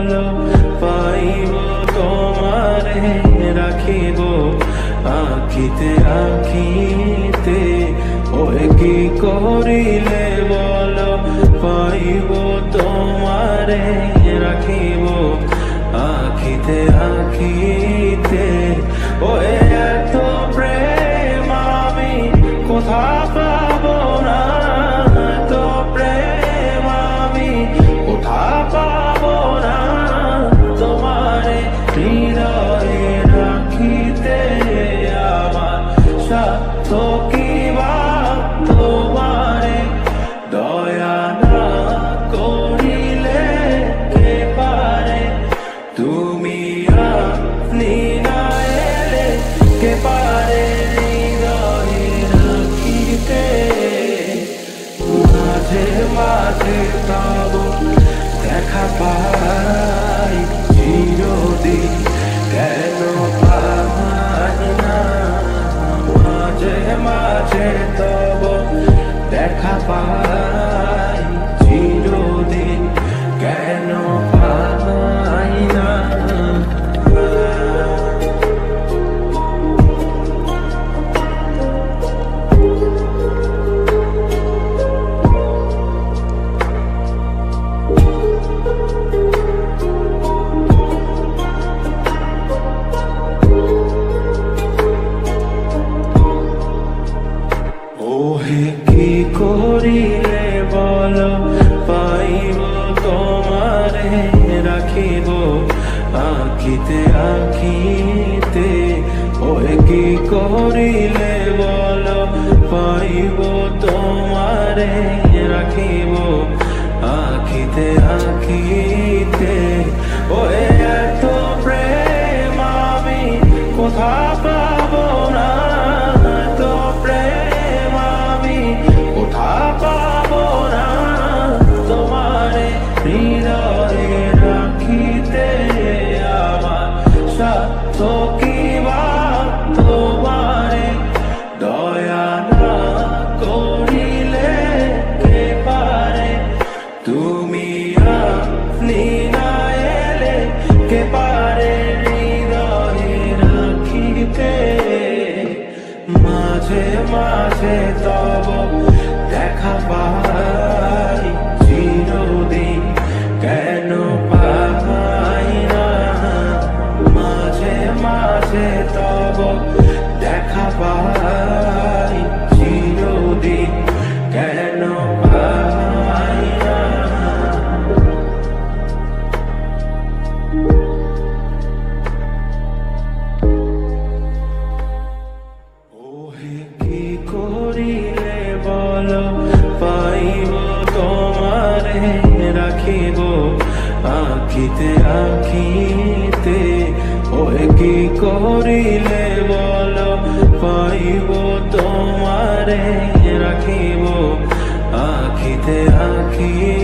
বলো পাইব তোমারে রাখিব আখিতে আখিতে। ওই কি করিলে বলো পাইব তোমারে রাখিব আখিতে আখিতে। ওই এত প্রেম আমি কোথা পাবো না, এত প্রেম আমি কোথা পাবো না। তোমারে হৃদয়ে রাখিতে আমার সাধ্য কি বা তোমারে দয়া না করিলে কে পারে। তুমি আপনি না এলে কে পারে হৃদয়ে রাখিতে। মাঝে মাঝে তব দেখা পাই চিরদিন কেন পাই না। মাঝে মাঝে তব দেখা পাই চিরদিন কেন পাই না। ওহে কি করিলে বলো পাইব তোমারে রাখিব আখিতে আখিতে। ওহে কি করিলে বলো পাইব তোমারে রাখিব আখিতে আখিতে। ওহে এত প্রেম আমি কোথা পাবো না, এত প্রেম আমি কোথা পাবো না। তোমারে হৃদয়ে রাখিতে আমার সাধ্য কি বা তোমারে দয়া না করিলে কে পারে। তুমি আপনি না এলে কে পারে হৃদয়ে রাখিতে। মাঝে মাঝে তব দেখা পাই চিরদিন কেন পাই না। মাঝে মাঝে তব দেখা পাই চিরদিন কেন পাই না। ওহে কি করিলে বলো পাইব তোমারে রাখিব আখিতে আখিতে। ওহে কি করিলে বলো পাইব তোমারে রাখিব আখিতে আখিতে।